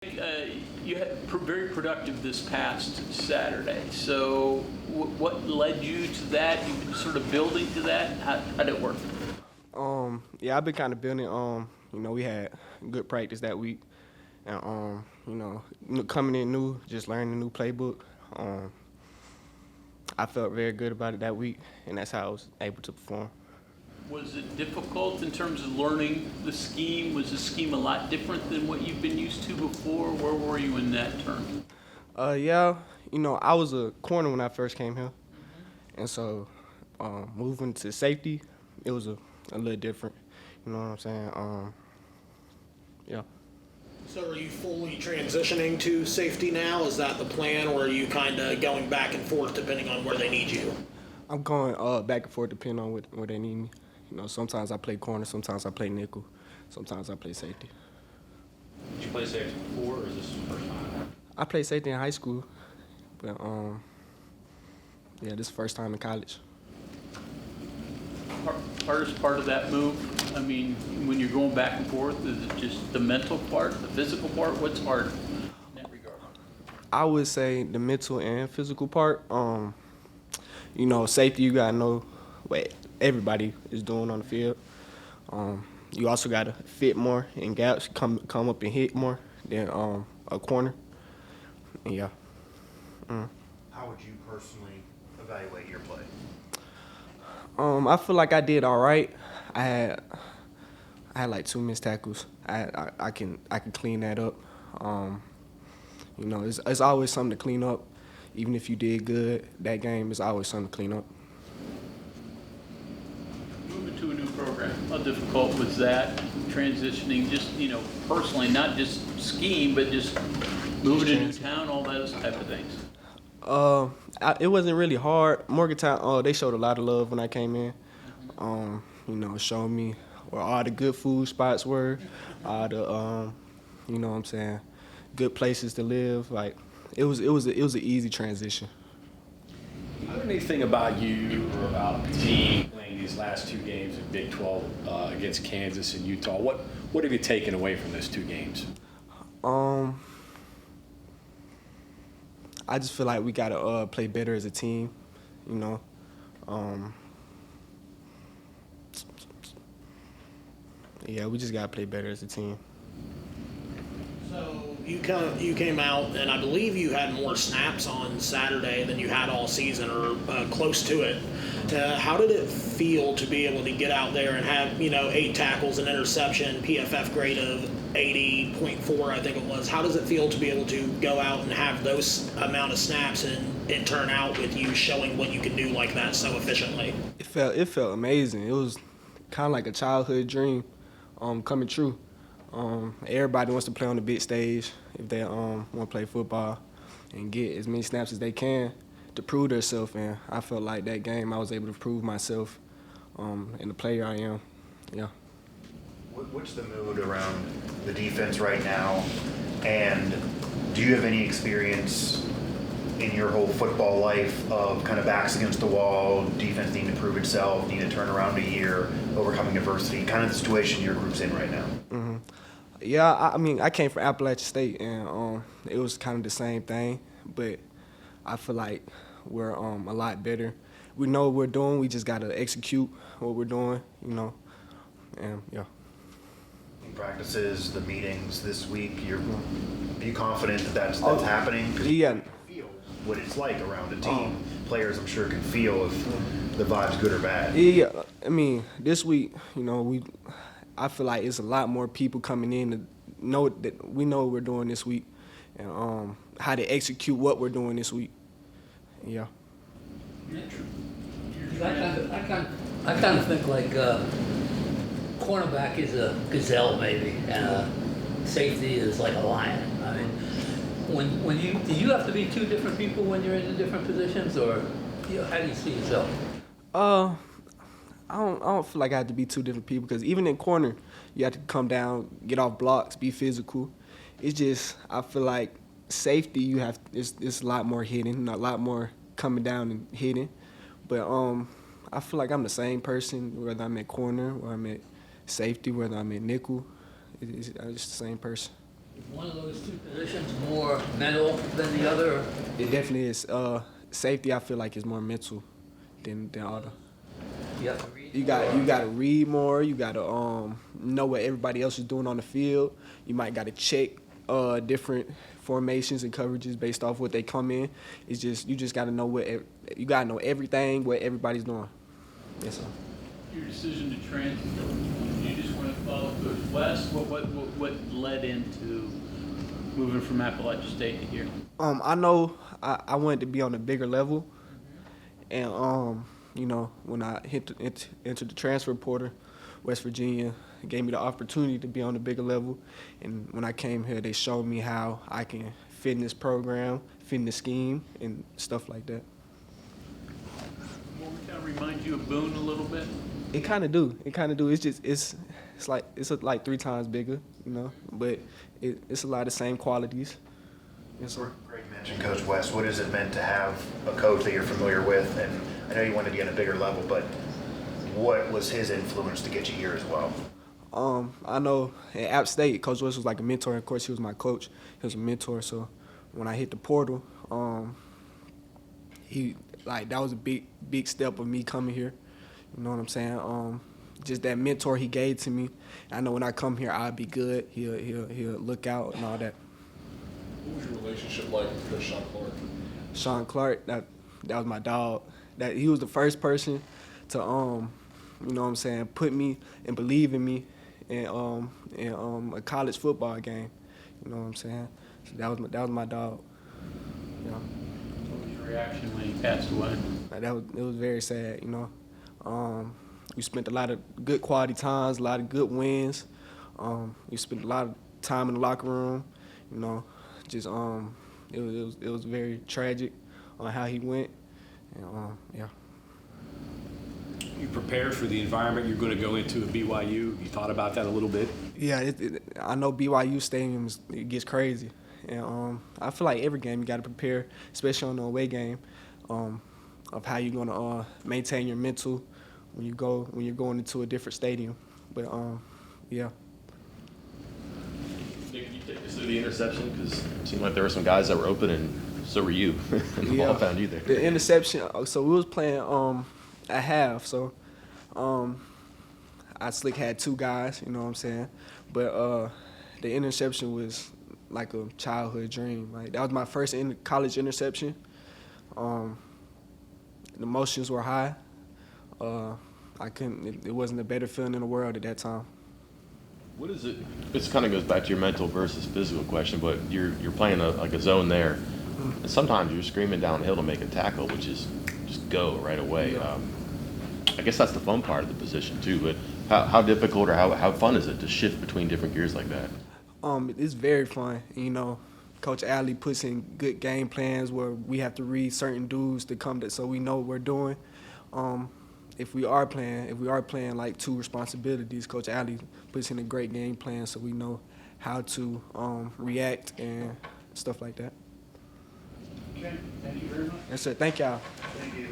You had very productive this past Saturday. So what led you to that? You've been sort of building to that. How did it work? Yeah, I've been kind of building. We had good practice that week, and coming in new, just learning a new playbook. I felt very good about it that week, and that's how I was able to perform. Was it difficult in terms of learning the scheme? Was the scheme a lot different than what you've been used to before? Where were you in that term? Yeah, I was a corner when I first came here, and so moving to safety, it was a little different. You know what I'm saying? Yeah. So are you fully transitioning to safety now? Is that the plan, or are you kind of going back and forth depending on where they need you? I'm going back and forth depending on where they need me. Sometimes I play corner, sometimes I play nickel, sometimes I play safety. Did you play safety before, or is this the first time? I played safety in high school, but this is the first time in college. Hardest part of that move? I mean, when you're going back and forth, is it just the mental part, the physical part? What's hard in that regard? I would say the mental and physical part. Safety, you gotta know what everybody is doing on the field. You also gotta fit more in gaps, come up and hit more than a corner. Yeah. How would you personally evaluate your play? I feel like I did all right. I had like 2 missed tackles. I can clean that up. It's always something to clean up. Even if you did good that game, it's always something to clean up. Moving to a new program, how difficult was that? Transitioning, just personally, not just scheme, but just moving to a new town, all those type of things. It wasn't really hard. Morgantown, they showed a lot of love when I came in. Showing me where all the good food spots were, all the good places to live. Like it was an easy transition. Is there anything about you or about the team playing these last 2 games in Big 12 against Kansas and Utah? What have you taken away from those 2 games? I just feel like we gotta play better as a team. We just gotta play better as a team. So you came out, and I believe you had more snaps on Saturday than you had all season, or close to it. How did it feel to be able to get out there and have 8 tackles, an interception, PFF grade of 80.4, I think it was? How does it feel to be able to go out and have those amount of snaps and it turn out with you showing what you can do like that so efficiently? It felt amazing. It was kind of like a childhood dream coming true. Everybody wants to play on the big stage if they want to play football and get as many snaps as they can to prove themselves. And I felt like that game I was able to prove myself and the player I am. Yeah. What's the mood around the defense right now? And do you have any experience in your whole football life of kind of backs against the wall, defense needing to prove itself, needing to turn around a year, overcoming adversity, kind of the situation your group's in right now? Mm-hmm. Yeah, I came from Appalachian State, and it was kind of the same thing, but I feel like we're a lot better. We know what we're doing. We just got to execute what we're doing, and yeah. Practices, the meetings this week, are you confident that that's happening? Yeah. You feel what it's like around a team. Players, I'm sure, can feel if the vibe's good or bad. Yeah, this week, I feel like it's a lot more people coming in to know that we know what we're doing this week and how to execute what we're doing this week. Yeah. I kind of think like cornerback is a gazelle maybe, and safety is like a lion. I mean, do you have to be 2 different people when you're in the different positions, or how do you see yourself? I don't feel like I have to be 2 different people because even in corner, you have to come down, get off blocks, be physical. It's just I feel like safety it's a lot more hitting, a lot more coming down and hitting. But I feel like I'm the same person whether I'm at corner or I'm at safety, whether I'm at nickel. I'm just the same person. One of those two positions more mental than the other. It definitely is. Safety, I feel like, is more mental than all the. You have to read. You got to read more. You got to know what everybody else is doing on the field. You might got to check different formations and coverages based off what they come in. It's just you just got to know you got to know everything what everybody's doing. Yes, sir. Your decision to transfer, you just want to follow Coach West? What led into moving from Appalachia State to here? I know I wanted to be on a bigger level, and when I entered the transfer portal, West Virginia gave me the opportunity to be on a bigger level, and when I came here, they showed me how I can fit in this program, fit in the scheme, and stuff like that. Well, we kind of remind you of Boone a little bit. It kind of do. It's like 3 times bigger, but it's a lot of the same qualities. Yes, sir. Greg mentioned Coach West. What has it meant to have a coach that you're familiar with? And I know you wanted to get on a bigger level, but what was his influence to get you here as well? I know at App State, Coach West was like a mentor. Of course, he was my coach. He was a mentor. So when I hit the portal, that was a big step of me coming here. You know what I'm saying? Just that mentor he gave to me. I know when I come here, I'll be good. He'll look out and all that. What was your relationship like with Sean Clark? Sean Clark, that was my dog. That he was the first person to put me and believe in me in a college football game. You know what I'm saying? So that was my dog. Yeah. What was your reaction when he passed away? It was very sad, We spent a lot of good quality times, a lot of good wins. We spent a lot of time in the locker room, Just it was very tragic on how he went. And, yeah. You prepared for the environment you're going to go into at BYU? You thought about that a little bit? Yeah, I know BYU Stadium it gets crazy, and I feel like every game you got to prepare, especially on the away game, of how you're gonna maintain your mental when you're going into a different stadium. But yeah. Nick, can you take us through the interception? Because it seemed like there were some guys that were open, and so were you. And the ball found you there. The interception. So we was playing at half. So I slick had 2 guys. You know what I'm saying? But the interception was like a childhood dream. Like that was my first college interception. The emotions were high. It wasn't a better feeling in the world at that time. What is it? This kind of goes back to your mental versus physical question, but you're playing a zone there. And sometimes you're screaming downhill to make a tackle, which is just go right away. Yeah. I guess that's the fun part of the position too. But how difficult or how fun is it to shift between different gears like that? It's very fun. Coach Alley puts in good game plans where we have to read certain dudes to come so we know what we're doing. If we are playing like 2 responsibilities, Coach Alley puts in a great game plan so we know how to react and stuff like that. Okay, thank you very much. Yes, sir. Thank y'all. Thank you.